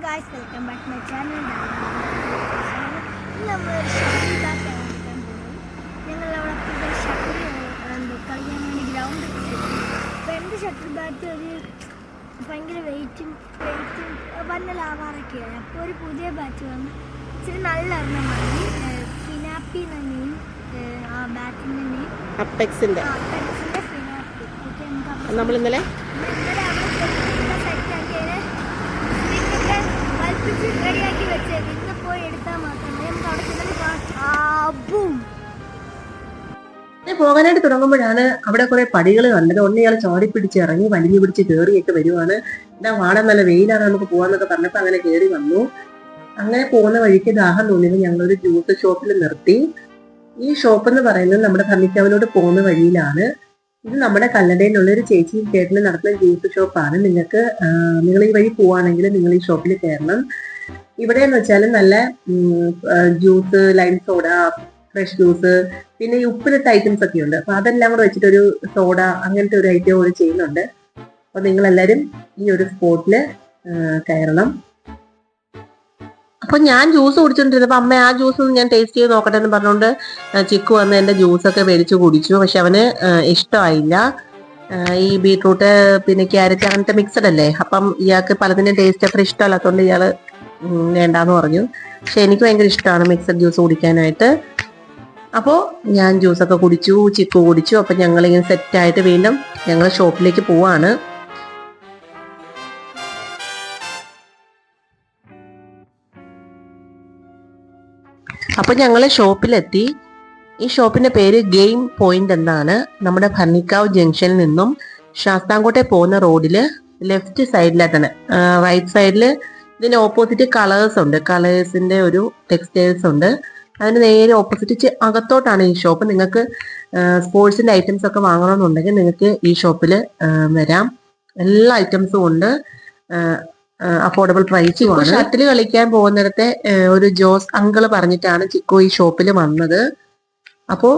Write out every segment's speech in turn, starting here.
guys, welcome back to my channel. നമ്മൾ shuttle bat കളിക്കാൻ പോകും. ഞങ്ങളവിടെ പുതിയ ഷട്ടിൽ കളിക്കാൻ വേണ്ടി ഗ്രൗണ്ട് അപ്പോൾ എൻ്റെ ഷട്ടിൽ ബാറ്റ് ഒരു ഭയങ്കര വെയിറ്റും വന്ന ലാവാറൊക്കെയാണ്. അപ്പോൾ ഒരു പുതിയ ബാറ്റ് വന്ന് ഇച്ചിരി നല്ല ഒരെണ്ണം മതി. ഫിനാപ്പി തന്നെയും ആ ബാറ്റിൻ്റെ നെയിം അപ്പെക്സിൻ്റെ ഫിനാപ്പി. ഓക്കെ, നമുക്ക് നമ്മൾ ഇന്നലെ റെഡിയാക്കി വെച്ചേക്ക്. ഇന്ന് പോയി എടുത്താൽ മാത്രമേ നമുക്ക് അവിടെ പോകാനായിട്ട് തുടങ്ങുമ്പോഴാണ് അവിടെ കുറെ പടികൾ കണ്ടത്. ഒന്ന് ഇയാൾ ചാടി പിടിച്ച് ഇറങ്ങി വലിഞ്ഞു പിടിച്ച് കയറിയൊക്കെ വരുവാണ്. എന്താ വാടാൻ നല്ല വെയിലാണ്, നമുക്ക് പോകാന്നൊക്കെ പറഞ്ഞപ്പോൾ അങ്ങനെ കയറി വന്നു. അങ്ങനെ പോകുന്ന വഴിക്ക് ദാഹം തോന്നിയത് ഞങ്ങളൊരു ജ്യൂസ് ഷോപ്പിൽ നിർത്തി. ഈ ഷോപ്പ് എന്ന് പറയുന്നത് നമ്മുടെ ഭർണിക്കാവിലോട്ട് പോകുന്ന വഴിയിലാണ്. ഇത് നമ്മുടെ കല്ലടയിലുള്ള ഒരു ചേച്ചിയും ചേട്ടനും നടത്തുന്ന ജ്യൂസ് ഷോപ്പാണ്. നിങ്ങൾ ഈ വഴി പോവാണെങ്കിൽ നിങ്ങൾ ഈ ഷോപ്പിൽ കയറണം. ഇവിടെ എന്ന് വെച്ചാൽ നല്ല juice, lime soda, fresh juice, പിന്നെ ഈ ഉപ്പിലിട്ട ഐറ്റംസ് ഒക്കെ ഉണ്ട്. അപ്പൊ അതെല്ലാം കൂടെ വെച്ചിട്ടൊരു സോഡ അങ്ങനത്തെ ഒരു ഐറ്റം കൂടി ചെയ്യുന്നുണ്ട്. അപ്പൊ നിങ്ങളെല്ലാരും ഈ ഒരു സ്പോട്ടില് കയറണം. അപ്പൊ ഞാൻ ജ്യൂസ് കുടിച്ചോണ്ടിരുന്നപ്പോ അമ്മ ആ ജ്യൂസ് ഒന്ന് ഞാൻ ടേസ്റ്റ് ചെയ്ത് നോക്കട്ടെ എന്ന് പറഞ്ഞുകൊണ്ട് ചിക്കു വന്ന് എന്റെ ജ്യൂസൊക്കെ മേടിച്ചു കുടിച്ചു. പക്ഷെ അവന് ഇഷ്ടമായില്ല. ഈ ബീട്രൂട്ട് പിന്നെ ക്യാരറ്റ് അങ്ങനത്തെ മിക്സഡ് അല്ലേ, അപ്പം ഇയാൾക്ക് പലതിന്റെ ടേസ്റ്റ് അത്ര ഇഷ്ടമല്ലാത്തതുകൊണ്ട് ഇയാള് വേണ്ടാന്ന് പറഞ്ഞു. പക്ഷെ എനിക്ക് ഭയങ്കര ഇഷ്ടമാണ് മിക്സഡ് ജ്യൂസ് കുടിക്കാനായിട്ട്. അപ്പോൾ ഞാൻ ജ്യൂസൊക്കെ കുടിച്ചു, ചിക്കു കുടിച്ചു. അപ്പം ഞങ്ങളിങ്ങനെ സെറ്റായിട്ട് വീണ്ടും ഞങ്ങൾ ഷോപ്പിലേക്ക് പോവാണ്. അപ്പൊ ഞങ്ങൾ ഷോപ്പിലെത്തി. ഈ ഷോപ്പിന്റെ പേര് ഗെയിം പോയിന്റ് എന്നാണ്. നമ്മുടെ ഭർണിക്കാവ് ജംഗ്ഷനിൽ നിന്നും ശാസ്താംകോട്ടെ പോകുന്ന റോഡില് ലെഫ്റ്റ് സൈഡിലായിട്ടാണ്. റൈറ്റ് സൈഡില് ഇതിന് ഓപ്പോസിറ്റ് കളേഴ്സ് ഉണ്ട്. കളേഴ്സിന്റെ ഒരു ടെക്സ്റ്റൈൽസ് ഉണ്ട്. അതിന് നേരെ ഓപ്പോസിറ്റ് അകത്തോട്ടാണ് ഈ ഷോപ്പ്. നിങ്ങൾക്ക് സ്പോർട്സിന്റെ ഐറ്റംസ് ഒക്കെ വാങ്ങണമെന്നുണ്ടെങ്കിൽ നിങ്ങൾക്ക് ഈ ഷോപ്പിൽ വരാം. എല്ലാ ഐറ്റംസും ഉണ്ട്. അഫോർഡബിൾ പ്രൈസുമാണ്. ഷട്ടിൽ കളിക്കാൻ പോകുന്നിടത്തെ ഒരു ജോസ് അങ്കിള് പറഞ്ഞിട്ടാണ് ചിക്കു ഈ ഷോപ്പിൽ വന്നത്. അപ്പോൾ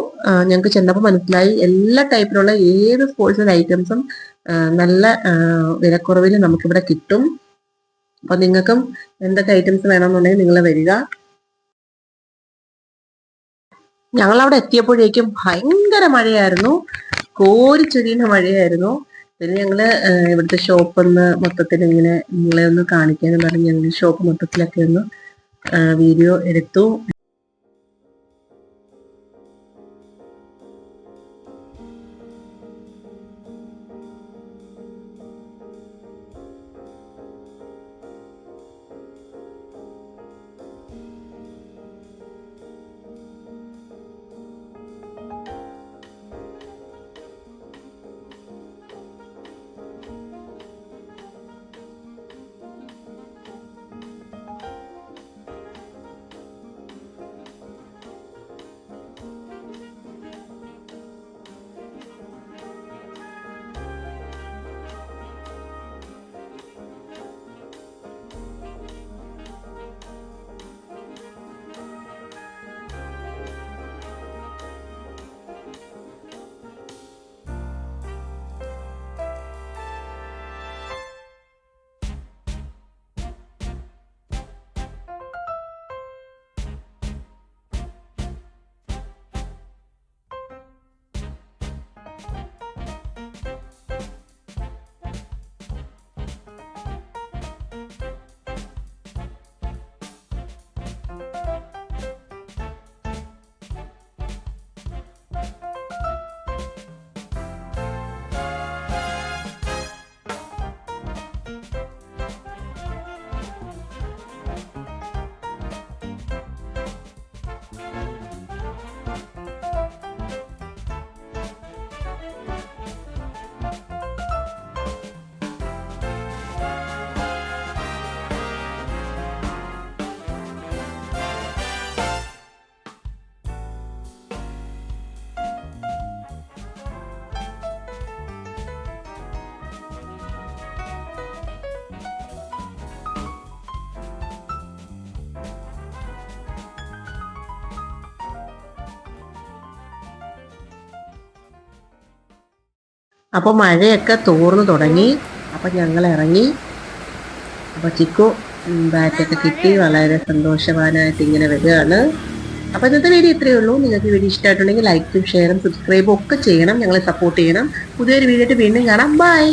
ഞങ്ങൾക്ക് ചെന്നപ്പോൾ മനസ്സിലായി എല്ലാ ടൈപ്പിലുള്ള ഏത് സ്പോർട്സിന്റെ ഐറ്റംസും നല്ല വിലക്കുറവിൽ നമുക്കിവിടെ കിട്ടും. അപ്പൊ നിങ്ങൾക്കും എന്തൊക്കെ ഐറ്റംസ് വേണമെന്നുണ്ടെങ്കിൽ നിങ്ങൾ വരിക. ഞങ്ങളവിടെ എത്തിയപ്പോഴേക്കും ഭയങ്കര മഴയായിരുന്നു, കോരിച്ചൊരിയുന്ന മഴയായിരുന്നു. പിന്നെ ഞങ്ങള് ഇവിടുത്തെ ഷോപ്പ് ഒന്ന് മൊത്തത്തിൽ ഇങ്ങനെ നിങ്ങളെ ഒന്ന് കാണിക്കാന്ന് പറഞ്ഞ് ഞങ്ങൾ ഷോപ്പ് മൊത്തത്തിലൊക്കെ ഒന്ന് വീഡിയോ എടുത്തു. അപ്പോൾ മഴയൊക്കെ തോർന്നു തുടങ്ങി. അപ്പം ഞങ്ങൾ ഇറങ്ങി. അപ്പോൾ ചിക്കു ബാറ്റൊക്കെ കിട്ടി വളരെ സന്തോഷവാനായിട്ട് ഇങ്ങനെ വരികയാണ്. അപ്പോൾ ഇന്നത്തെ വീഡിയോ ഇത്രയേ ഉള്ളൂ. നിങ്ങൾക്ക് ഈ വീഡിയോ ഇഷ്ടമായിട്ടുണ്ടെങ്കിൽ ലൈക്കും ഷെയറും സബ്സ്ക്രൈബും ഒക്കെ ചെയ്യണം, ഞങ്ങളെ സപ്പോർട്ട് ചെയ്യണം. പുതിയൊരു വീഡിയോ ആയിട്ട് വീണ്ടും കാണാം. ബൈ.